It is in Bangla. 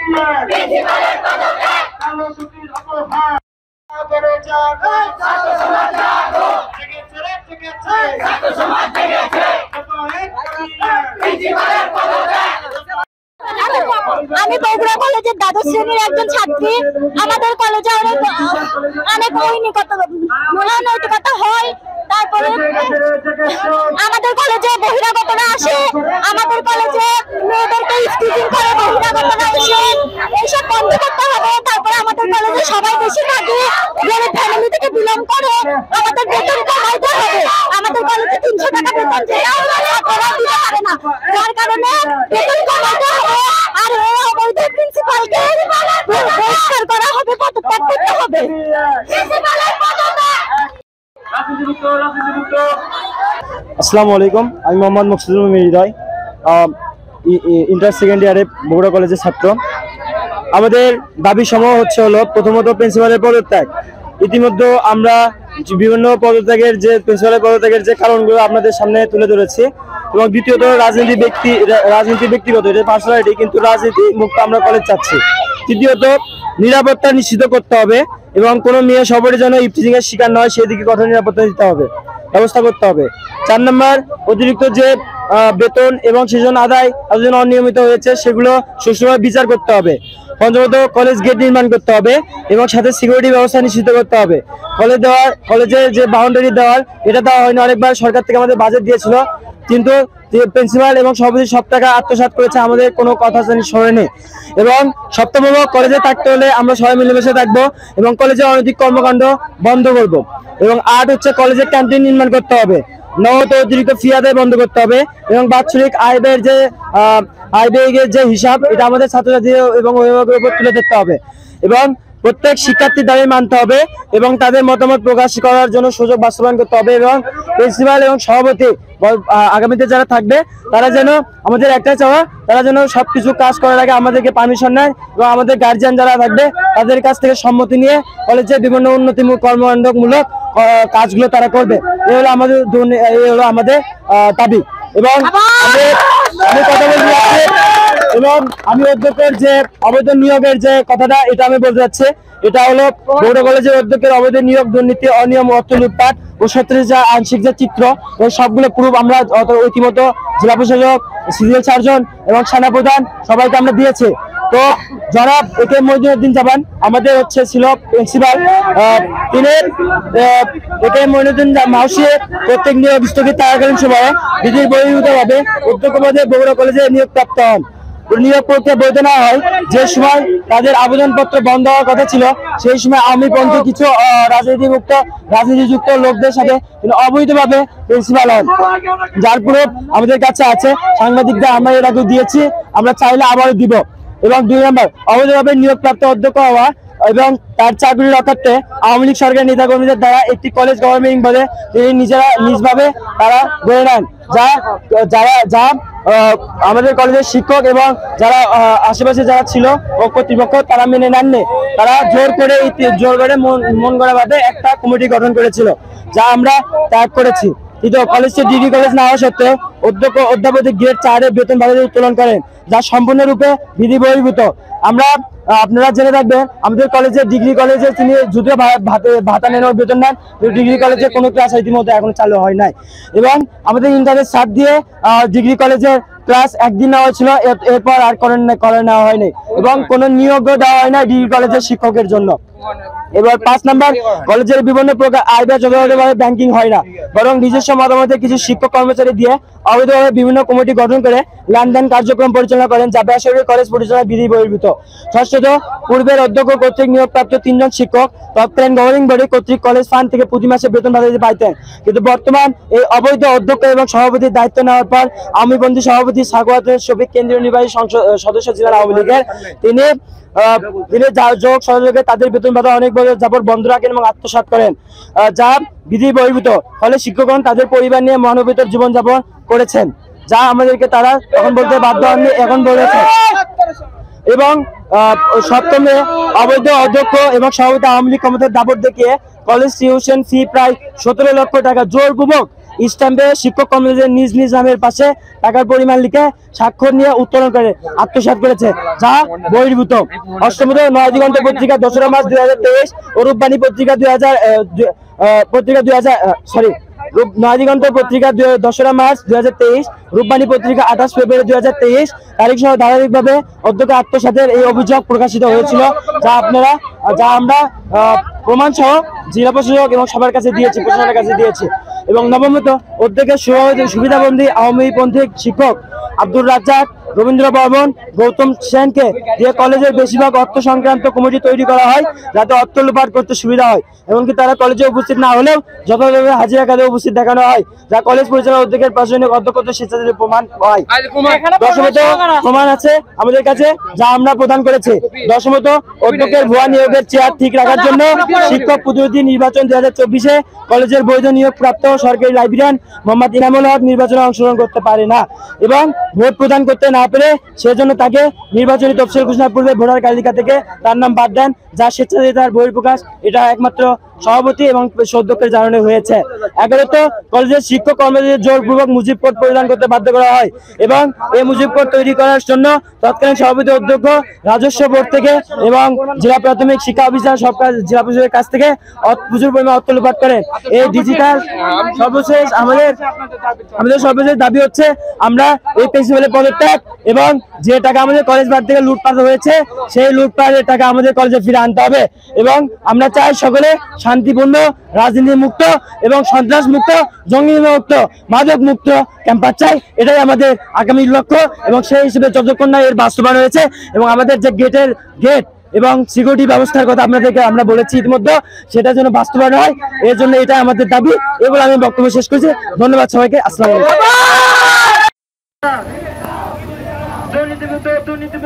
আমি বগুড়া কলেজের দ্বাদশ শ্রেণীর একজন ছাত্রী। আমাদের কলেজে অনেক অনৈতিকতা হয়। তারপরে আমাদের কলেজে বহিরাগতরা আসে, আমাদের কলেজে মেয়েদেরকে স্টিচিং করে বহিরাগতরা এসে, এইসব বন্ধ করতে হবে। তারপরে আমাদের কলেজে সবাই বেশিরভাগই গরিব ফ্যামিলি থেকে বিলং করে, আমাদের বেতন কমাইতে হবে। আমাদের কলেজে 300 টাকা বেতন দিলেও ছাত্ররা দিতে পারে না, যার কারণে বেতন কমাইতে হবে। আর অবৈধ প্রিন্সিপালকে বহিষ্কার করা হবে, পদত্যাগ করতে হবে। আসসালামু আলাইকুম, আমি মোহাম্মদ মুকসিদুল হৃদয়, ইন্টার সেকেন্ড ইয়ারে বগুড়া কলেজের ছাত্র। আমাদের দাবি সমূহ হলো প্রথমত প্রিন্সিপালের পদত্যাগ। ইতিমধ্যে আমরা বিভিন্ন প্রিন্সিপালের পদত্যাগের যে কারণগুলো আপনাদের সামনে তুলে ধরেছি, এবং দ্বিতীয়ত রাজনীতি ব্যক্তিগত, এটা পার্সোনালিটি, কিন্তু রাজনীতি মুক্ত আমরা কলেজ চাচ্ছি। তৃতীয়ত নিরাপত্তা নিশ্চিত করতে হবে এবং কোনো মেয়ে সবারই যেন ইফটিজিং এর শিকার নয় সেদিকে কঠোর নিরাপত্তা দিতে হবে, ব্যবস্থা করতে হবে। 4 নম্বর, অতিরিক্ত যে বেতন এবং সেজন আদায় অনিয়মিত হয়েছে সেগুলো সুষ্ঠুভাবে বিচার করতে হবে। পঞ্চমত, কলেজ গেট নির্মাণ করতে হবে এবং সাথে সিকিউরিটি ব্যবস্থা নিশ্চিত করতে হবে। কলেজের যে বাউন্ডারি দেওয়াল, এটা দেওয়া হয়নি। অনেকবার সরকার থেকে আমাদের বাজেট দিয়েছিল, কিন্তু প্রিন্সিপাল এবং সভাপতি সব টাকা আত্মসাৎ করেছে, আমাদের কোনো কথা শোনেনি। এবং সপ্তম, কলেজে থাকতে হলে আমরা সবাই মিলেমিশে থাকবো এবং কলেজের অনৈতিক কর্মকাণ্ড বন্ধ করব। এবং 8 হচ্ছে কলেজের ক্যান্টিন নির্মাণ করতে হবে। 9, অতিরিক্ত ফি আদায় বন্ধ করতে হবে এবং বাৎসরিক আয় ব্যয়ের যে হিসাব, এটা আমাদের ছাত্রছাত্রী এবং অভিভাবকের উপর তুলে ধরতে হবে। এবং প্রত্যেক শিক্ষার্থীর দাবি মানতে হবে এবং তাদের মতামত প্রকাশ করার জন্য সুযোগ বাস্তবায়ন করতে হবে। এবং প্রিন্সিপাল এবং সভাপতি আগামীতে যারা থাকবে তারা যেন, আমাদের একটাই চাওয়া, তারা যেন সবকিছু কাজ করার আগে আমাদেরকে পারমিশন নেয় এবং আমাদের গার্জিয়ান যারা থাকবে তাদের কাছ থেকে সম্মতি নিয়ে কলেজের বিভিন্ন উন্নতিমূলক কর্মকাণ্ডমূলক কাজগুলো তারা করবে। এই হলো আমাদের দাবি। এবং আমি কথা বলতে যাচ্ছি, এবং আমি অধ্যক্ষের যে অবৈধ নিয়োগের যে কথাটা, এটা আমি বলতে যাচ্ছি। এটা হলো বগুড়া কলেজের অধ্যক্ষের অবৈধ নিয়োগ, দুর্নীতি, অনিয়ম, অর্থ লুটপাট ও সত্যের যা আংশিক যে চিত্র, এবং সবগুলো প্রুফ আমরা ইতিমধ্যে জেলা প্রশাসক, সিভিল সার্জন এবং সেনা প্রধান সবাইকে আমরা দিয়েছি। তো জনাব একে মইনুদ্দিন জামান আমাদের ছিল প্রিন্সিপাল, তিনি একে মইনুদ্দিন মাউসি প্রত্যেক নিয়োগ স্থগিত থাকাকালীন সময়ে বিধির বহির্ভূতভাবে অধ্যক্ষ পদে বগুড়া কলেজে নিয়োগপ্রাপ্ত হন। নিয়োগ প্রক্রিয়া বৈধ না হয় যে সময় তাদের আবেদনপত্র বন্ধ হওয়ার কথা ছিল, সেই সময় আওয়ামীপন্থী কিছু রাজনীতিযুক্ত লোকদের সাথে তিনি অবৈধভাবে প্রিন্সিপাল হন, যার প্রুফ আমাদের কাছে আছে। সাংবাদিকদের আমরা এর আগে দিয়েছি, আমরা চাইলে আবারও দিব। এবং 2 নম্বর, অবৈধভাবে নিয়োগপ্রাপ্ত অধ্যক্ষ হওয়া এবং তার চাকরি রক্ষার্থে আওয়ামী লীগ সরকারের নেতাকর্মীদের দ্বারা একটি কলেজ গভর্নমেন্ট বলে তিনি নিজভাবে তারা গড়ে নেন, যা আমাদের কলেজের শিক্ষক এবং যারা আশেপাশে যারা ছিল ও কর্তৃপক্ষ তারা মেনে নেননি। তারা জোর করে মন গড়া ভাবে একটা কমিটি গঠন করেছিল, যা আমরা ত্যাগ করেছি। কিন্তু কলেজটি ডিগ্রি কলেজ না হওয়া সত্ত্বেও অধ্যাপক গ্রেড 4 বেতন ভাতা উত্তোলন করেন, যা সম্পূর্ণরূপে বিধি বহির্ভূত। আপনারা জেনে রাখবেন, আমাদের কলেজে ডিগ্রি কলেজে তিনি যদিও ভাতা নেন, বেতন নেন, ডিগ্রি কলেজে কোনো ক্লাস ইতিমধ্যে এখনো চালু হয় নাই। এবং আমাদের ইন্টারনেট সার্চ দিয়ে ডিগ্রি কলেজের ক্লাস একদিন নেওয়া হয়েছিল, এরপর আর করে নেওয়া হয়নি এবং কোনো নিয়োগও দেওয়া হয় না ডিগ্রি কলেজের শিক্ষকের জন্য। এবার 5 নম্বর, কলেজের বিভিন্ন প্রকার আয় ব্যয় যথাযথভাবে ব্যাংকিং হয় না, বরং নিজস্ব মতামতে কিছু শিক্ষক কর্মচারী দিয়ে অবৈধভাবে বিভিন্ন কমিটি গঠন করে লেনদেন কার্যক্রম পরিচালনা করেন, যা বেসরকারি কলেজ পরিচালনার বিধি বহির্ভূত। ষষ্ঠত, পূর্বের অধ্যক্ষ কর্তৃক নিয়োগপ্রাপ্ত 3 জন শিক্ষক তৎকালীন গভর্নিং বডি কর্তৃক কলেজ ফান্ড থেকে প্রতি মাসে বেতন ভাতা দিতে পাইতেন, কিন্তু বর্তমান এই অবৈধ অধ্যক্ষ এবং সভাপতির দায়িত্ব নেওয়ার পর আওয়ামীপন্থী সভাপতি সাখাওয়াত শফিক কেন্দ্রীয় নির্বাহী সদস্য ছিলেন আওয়ামী লীগের, তিনি যোগ সহযোগে তাদের বেতন ভাতা অনেক বছর যাবত বন্ধ রাখেন এবং আত্মসাৎ করেন, যা বিধি বহির্ভূত। ফলে শিক্ষকগণ তাদের পরিবার নিয়ে মানবতার জীবনযাপন করেছেন, যা আমাদেরকে তারা তখন বলতে বাধ্য হননি, এখন বলেছে। এবং সপ্তমে, অবৈধ অধ্যক্ষ এবং সভাপতি আওয়ামী লীগ ক্ষমতার দাপট দেখিয়ে কলেজ টিউশন ফি প্রায় 17 লক্ষ টাকা জোরপূর্বক স্ট্যাম্পে শিক্ষক কর্মচারীদের নিজ নিজ নামের পাশে টাকার পরিমাণ লিখে স্বাক্ষর নিয়ে উত্তোলন করে আত্মসাৎ করেছে, যা বহির্ভূত। অষ্টমত নয় দিগন্ত পত্রিকা 2রা মার্চ 2023 ও রূপবাণী পত্রিকা 9 দিগন্ত পত্রিকা 2রা মার্চ 2023, রূপবাণী পত্রিকা 28 ফেব্রুয়ারি 2023 তারিখ সহ ধারাবাহিকভাবে অধ্যক্ষ আত্মসাতের এই অভিযোগ প্রকাশিত হয়েছিল, যা আমরা প্রমাণ সহ জেলা প্রশাসক এবং সবার কাছে দিয়েছি, প্রশাসনের কাছে দিয়েছি। এবং নবমত অধ্যক্ষের সুবিধাবন্দী আওয়ামীপন্থী শিক্ষক আব্দুর রাজ্জাক, রবীন্দ্র বর্মন, গৌতম সেনকে দিয়ে কলেজের বেশিরভাগ অর্থ সংক্রান্ত কমিটি তৈরি করা হয়, যাতে অর্থ লোপাট করতে সুবিধা হয়। এমনকি তারা কলেজে উপস্থিত না হলেও যথাযথ হাজিরা কাজে উপস্থিত দেখানো হয়, যা কলেজ পরিচালনা অধ্যক্ষের প্রশাসনিক অধ্যক্ষতা স্বেচ্ছাচারী প্রমাণ হয়। দশমত প্রমাণ আছে আমাদের কাছে, যা আমরা প্রদান করেছি। দশমত অধ্যক্ষের ভুয়া নিয়োগের চেয়ার ঠিক রাখার জন্য শিক্ষক প্রতিনিধি নির্বাচন 2024-এ কলেজের বৈধ নিয়োগ প্রাপ্ত সরকারি লাইব্রেরিয়ান মোহাম্মদ ইনামুল হক নির্বাচনে অংশগ্রহণ করতে পারে না এবং ভোট প্রদান করতে না পেরে সেজন্য তাকে নির্বাচনী তফসিল ঘোষণার পূর্বে ভোটার তালিকা থেকে তার নাম বাদ দেন, যা স্বেচ্ছাচারিতার বহিঃপ্রকাশ। এটা একমাত্র সভাপতি এবং অধ্যক্ষের জানানো হয়েছে। 11ত কলেজের শিক্ষক কর্মচারীদের জোরপূর্বক মুজিব কোড পরিধান করতে বাধ্য করা হয় এবং এই মুজিব কোড তৈরি করার জন্য তৎকালীন সভাপতি অধ্যক্ষ রাজস্ব বোর্ড থেকে এবং জেলা প্রাথমিক শিক্ষা অফিসার সব জেলা প্রশাসকের কাছ থেকে প্রচুর পরিমাণ অর্থ লোপাট করেন। এই ডিজিটাল সর্বশেষ আমাদের সর্বশেষ দাবি হচ্ছে আমরা এই প্রিন্সিপালের পদত্যাগ এবং যে টাকা আমাদের কলেজ বার থেকে লুটপাট হয়েছে সেই লুটপাটের টাকা আমাদের কলেজে ফিরে আনতে হবে এবং আমরা চাই সকলে শান্তিপূর্ণ, রাজনীতি মুক্ত এবং সন্ত্রাস মুক্ত, জঙ্গি মুক্ত, মাদক মুক্ত ক্যাম্পাস চাই। এটাই আমাদের আগামী লক্ষ্য এবং সেই হিসেবে যতক্ষণ না এর বাস্তবায়ন হয়েছে এবং আমাদের যে গেট এবং সিকিউরিটি ব্যবস্থার কথা আপনাদেরকে আমরা বলেছি ইতিমধ্যে, সেটা যেন বাস্তবায়ন হয়, এর জন্য এটা আমাদের দাবি। এগুলো আমি বক্তব্য শেষ করছি। ধন্যবাদ সবাইকে। আসসালামু আলাইকুম।